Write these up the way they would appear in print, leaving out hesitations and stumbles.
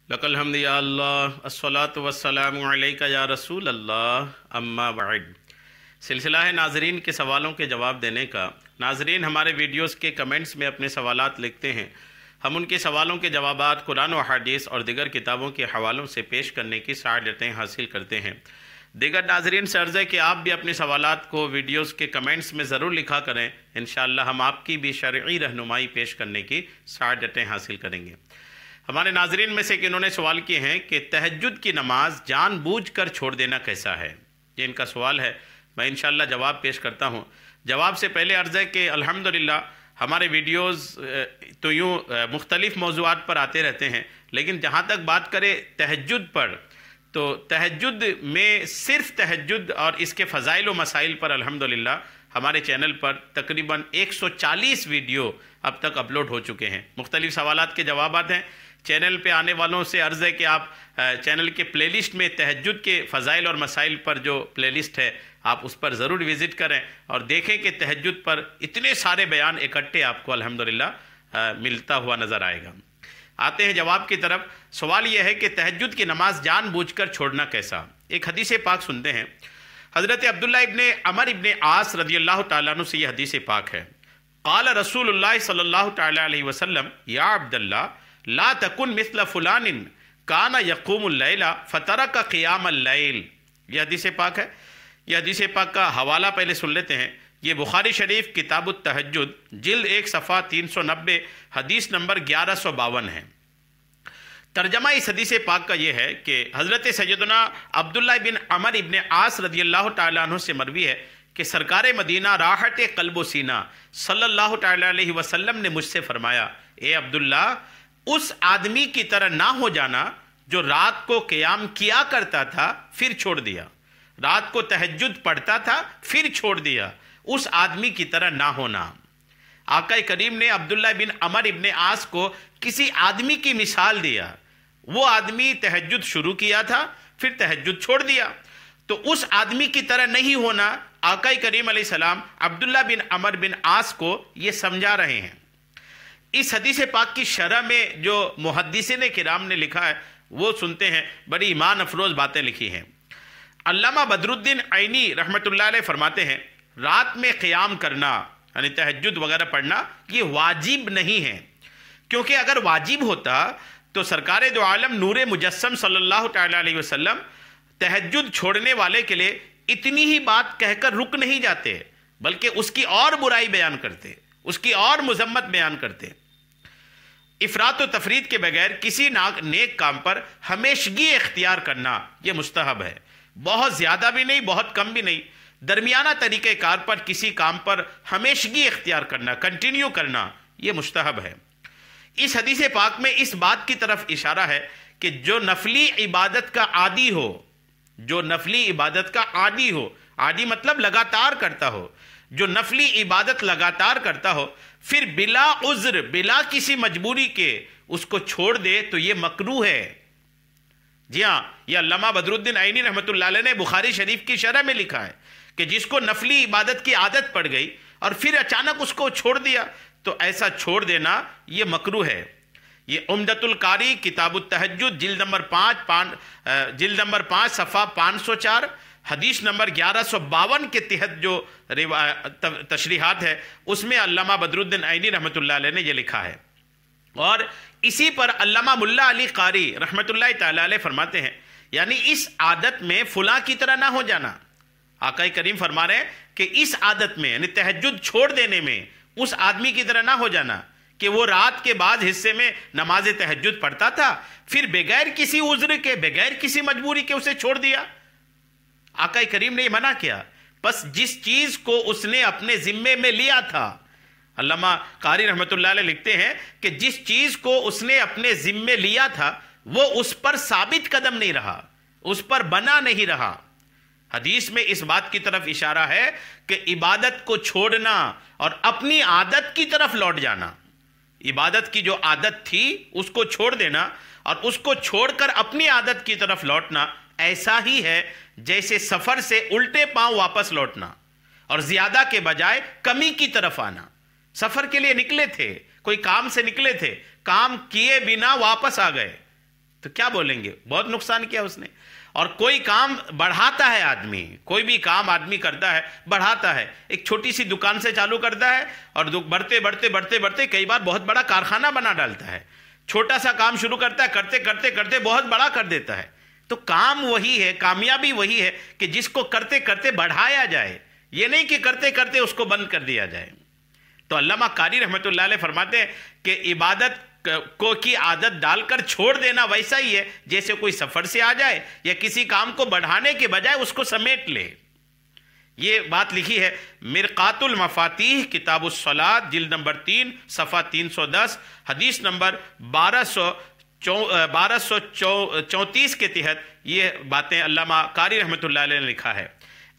लकल हम्द या अल्लाह अस्सलातु वस्सलामु अलैका या रसूल अल्लाह अम्मा बाद। सिलसिला है नाजरीन के सवालों के जवाब देने का। नाजरीन हमारे वीडियोस के कमेंट्स में अपने सवालात लिखते हैं, हम उनके सवालों के जवाबात कुरान व हदीस और दीगर किताबों के हवालों से पेश करने की सआदतें हासिल करते हैं। दीगर नाजरीन से अर्ज़ है कि आप भी अपने सवालात को वीडियोस के कमेंट्स में ज़रूर लिखा करें। इंशाअल्लाह हम आपकी भी शरई रहनुमाई पेश करने की सआदतें हासिल करेंगे। हमारे नाजरीन में से एक इन्होंने सवाल किए हैं कि तहज्जुद की नमाज जानबूझकर छोड़ देना कैसा है। ये इनका सवाल है, मैं इंशाअल्लाह जवाब पेश करता हूँ। जवाब से पहले अर्ज़ है कि अल्हम्दुलिल्लाह हमारे वीडियोस तो यूँ मुख्तलिफ़ मौज़ूआत पर आते रहते हैं, लेकिन जहाँ तक बात करें तहज्जुद पर, तो तहज्जुद में सिर्फ तहज्जुद और इसके फ़ज़ाइल व मसाइल पर अल्हम्दुलिल्लाह हमारे चैनल पर तकरीबन 140 वीडियो अब तक अपलोड हो चुके हैं। मुख्तलिफ़ सवालात के जवाबात हैं। चैनल पे आने वालों से अर्ज़ है कि आप चैनल के प्लेलिस्ट में तहज्जुद के फ़ज़ाइल और मसाइल पर जो प्लेलिस्ट है आप उस पर ज़रूर विज़िट करें और देखें कि तहज्जुद पर इतने सारे बयान इकट्ठे आपको अल्हम्दुलिल्लाह मिलता हुआ नज़र आएगा। आते हैं जवाब की तरफ। सवाल यह है कि तहज्जुद की नमाज जानबूझकर छोड़ना कैसा। एक हदीस पाक सुनते हैं। हज़रत अब्दुल्लाह इब्ने अमर इब्ने आस रज़ियल्लाहु ताला अन्हु से यह हदीस पाक है। क़ाल रसूलुल्लाह सल्लल्लाहु ताला अलैहि वसल्लम या अब्दुल्लाह ला तकुन मिस्ल फुलानिन काना यक़ूमुल लैला फतरका क़ियामल लैल। यह हदीस पाक है। यह हदीस पाक का हवाला पहले सुन लेते हैं। ये बुखारी शरीफ किताबुत तहज्जुद जिल्द 1 सफ़ा 390 हदीस नंबर 1152 है। तर्जमा इस हदीस पाक का ये है कि हज़रत सैयदना अब्दुल्लाह बिन अमर इब्ने आस रज़ियल्लाहु ताला अन्हु से मरवी है कि सरकार मदीना राहत क़ल्ब व सीना सल्लल्लाहु ताला अलैहि वसल्लम ने मुझसे फरमाया, ए अब्दुल्ला, उस आदमी की तरह ना हो जाना जो रात को क़याम किया करता था फिर छोड़ दिया, रात को तहज्जुद पढ़ता था फिर छोड़ दिया, उस आदमी की तरह ना होना। आका करीम ने अब्दुल्लाह बिन अमर इब्ने आस को किसी आदमी की मिसाल दिया। वो आदमी तहज्जुद शुरू किया था फिर तहज्जुद छोड़ दिया, तो उस आदमी की तरह नहीं होना। आका करीम अलैहिस्सलाम अब्दुल्लाह बिन अमर बिन आस को ये समझा रहे हैं। इस हदीस पाक की शरह में जो मुहद्दिसीन किराम ने लिखा है वो सुनते हैं। बड़ी ईमान अफरोज़ बातें लिखी हैं। अल्लामा बदरुद्दीन ऐनी रहमतुल्लाह अलैह फरमाते हैं, रात में क़याम करना यानी तहज्जुद वगैरह पढ़ना ये वाजिब नहीं है, क्योंकि अगर वाजिब होता तो सरकार दो आलम नूर मुजस्सम सल्लल्लाहु ताला अलैहि वसल्लम तहज्जुद छोड़ने वाले के लिए इतनी ही बात कहकर रुक नहीं जाते, बल्कि उसकी और बुराई बयान करते, उसकी और मुज़म्मत बयान करते। इफ़रात व तफरीद के बगैर किसी नेक काम पर हमेशगी इख्तियार करना यह मुस्तहब है। बहुत ज़्यादा भी नहीं, बहुत कम भी नहीं, दरमियाना तरीक़ेकार पर किसी काम पर हमेशगी इख्तियार करना, कंटिन्यू करना यह मुस्तहब है। इस हदीस पाक में इस बात की तरफ इशारा है कि जो नफली इबादत का आदी हो, जो नफली इबादत का आदी हो, आदी मतलब लगातार करता हो, जो नफली इबादत लगातार करता हो फिर बिला उज़्र, बिला किसी मजबूरी के उसको छोड़ दे तो ये मकरूह है। जी हाँ, यह अल्लामा बदरुद्दीन ऐनी रहमतुल्लाह अलैह ने बुखारी शरीफ की शरह में लिखा है कि जिसको नफली इबादत की आदत पड़ गई और फिर अचानक उसको छोड़ दिया तो ऐसा छोड़ देना ये मकरूह है। ये उम्दतुल कारी किताबुत तहज्जुद जिल्द नंबर 5 सफ़ा 504 हदीस नंबर 1152 के तहत जो तशरीहात है उसमें अल्लामा बदरुद्दीन ऐनी रहमतुल्लाह अलैह ने ये लिखा है। और इसी पर अल्लामा मुल्ला अली कारी रहमतुल्लाह ताला अलैह फरमाते हैं, यानी इस आदत में फुला की तरह ना हो जाना। आका करीम फरमा रहे हैं कि इस आदत में यानी तहज्जुद छोड़ देने में उस आदमी की तरह ना हो जाना कि वो रात के बाद हिस्से में नमाज तहज्जुद पढ़ता था फिर बगैर किसी उज़्र के, बगैर किसी मजबूरी के उसे छोड़ दिया। आका करीम ने मना किया, बस जिस चीज़ को उसने अपने ज़िम्मे में लिया था, अल्लामा कारी रहमतुल्लाह अलैह लिखते हैं कि जिस चीज़ को उसने अपने ज़िम्मे लिया था वो उस पर साबित कदम नहीं रहा, उस पर बना नहीं रहा। हदीस में इस बात की तरफ इशारा है कि इबादत को छोड़ना और अपनी आदत की तरफ लौट जाना, इबादत की जो आदत थी उसको छोड़ देना और उसको छोड़कर अपनी आदत की तरफ लौटना ऐसा ही है जैसे सफ़र से उल्टे पांव वापस लौटना और ज़्यादा के बजाय कमी की तरफ आना। सफ़र के लिए निकले थे, कोई काम से निकले थे, काम किए बिना वापस आ गए, تو کیا بولیں گے؟ بہت نقصان کیا اس نے۔ اور کوئی کام بڑھاتا ہے آدمی، کوئی بھی کام آدمی کرتا ہے بڑھاتا ہے، ایک چھوٹی سی دکان سے چالو کرتا ہے اور بڑھتے بڑھتے بڑھتے بڑھتے کئی بار بہت بڑا کارخانہ بنا ڈالتا ہے، چھوٹا سا کام شروع کرتا ہے، کرتے کرتے کرتے بہت بڑا کر دیتا ہے۔ تو کام وہی ہے، کامیابی وہی ہے کہ جس کو کرتے کرتے بڑھایا جائے، یہ نہیں کہ کرتے کرتے اس کو بند کر دیا جائے۔ تو علامہ قاری رحمۃ اللہ علیہ فرماتے ہیں کہ عبادت کو کی عادت ڈال کر چھوڑ دینا ویسا ہی ہے جیسے کوئی سفر سے آ جائے یا کسی کام کو بڑھانے کے بجائے اس کو سمیٹ لے۔ یہ بات لکھی ہے مرقات المفاتیح کتاب الصلاۃ جلد نمبر 3 صفحہ 310 حدیث نمبر 1234 کے تحت یہ باتیں علامہ قاری رحمۃ اللہ علیہ نے لکھا ہے۔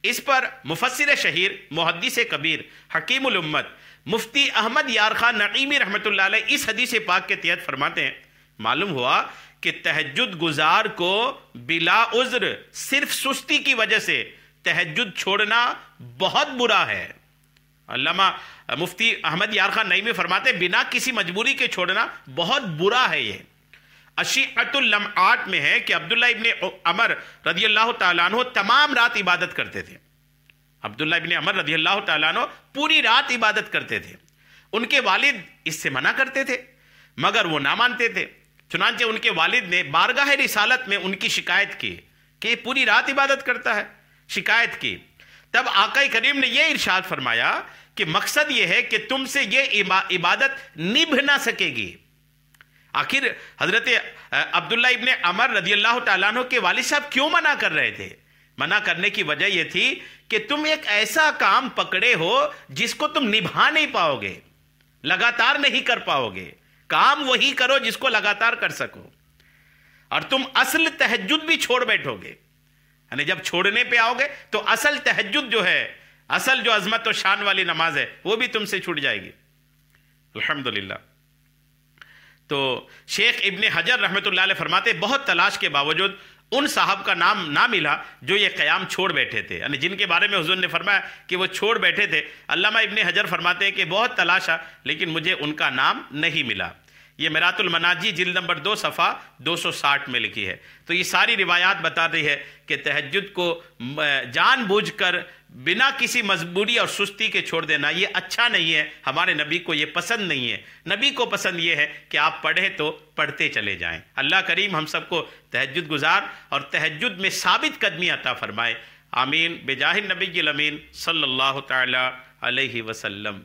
اس پر مفسر شہیر محدث کبیر حکیم الامت مفتی احمد یار خان نعیمی رحمۃ اللہ علیہ اس حدیث پاک کے تحت فرماتے ہیں معلوم ہوا کہ تہجد گزار کو بلا عذر صرف سستی کی وجہ سے تہجد چھوڑنا بہت برا ہے۔ علامہ مفتی احمد یار خان نعیمی فرماتے ہیں بنا کسی مجبوری کے چھوڑنا بہت برا ہے۔ یہ اشیعۃ اللمعات میں ہے کہ عبداللہ ابن عمر رضی اللہ تعالیٰ عنہ تمام رات عبادت کرتے تھے۔ عبداللہ ابن عمر رضی اللہ تعالیٰ عنہ پوری رات عبادت کرتے تھے، ان کے والد اس سے منع کرتے تھے مگر وہ نہ مانتے تھے، چنانچہ ان کے والد نے بارگاہ رسالت میں ان کی شکایت کی کہ یہ پوری رات عبادت کرتا ہے، شکایت کی۔ تب آقا کریم نے یہ ارشاد فرمایا کہ مقصد یہ ہے کہ تم سے یہ عبادت نبھ نہ سکے گی۔ آخر حضرت عبداللہ ابن عمر رضی اللہ تعالیٰ عنہ کے والد صاحب کیوں منع کر رہے تھے؟ منع کرنے کی وجہ یہ تھی کہ تم ایک ایسا کام پکڑے ہو جس کو تم نبھا نہیں پاؤ گے، لگاتار نہیں کر پاؤ گے۔ کام وہی کرو جس کو لگاتار کر سکو، اور تم اصل تہجد بھی چھوڑ بیٹھو گے، یعنی جب چھوڑنے پہ آؤ گے تو اصل تہجد جو ہے، اصل جو عظمت و شان والی نماز ہے وہ بھی تم سے چھوٹ جائے گی۔ الحمدللہ۔ تو شیخ ابن حجر رحمۃ اللہ علیہ فرماتے بہت تلاش کے باوجود ان صاحب کا نام نہ ملا جو یہ قیام چھوڑ بیٹھے تھے، یعنی جن کے بارے میں حضور نے فرمایا کہ وہ چھوڑ بیٹھے تھے۔ علامہ ابن حجر فرماتے ہیں کہ بہت تلاشا لیکن مجھے ان کا نام نہیں ملا۔ یہ میرات المناجی جلد نمبر 2 صفحہ 260 میں لکھی ہے۔ تو یہ ساری روایات بتا رہی ہے کہ تہجد کو جان بوجھ کر بنا کسی مجبوری اور سستی کے چھوڑ دینا یہ اچھا نہیں ہے، ہمارے نبی کو یہ پسند نہیں ہے۔ نبی کو پسند یہ ہے کہ آپ پڑھیں تو پڑھتے چلے جائیں۔ اللہ کریم ہم سب کو تہجد گزار اور تہجد میں ثابت قدمی عطا فرمائے، آمین بجاہ النبی الامین صلی اللہ تعالی علیہ وسلم۔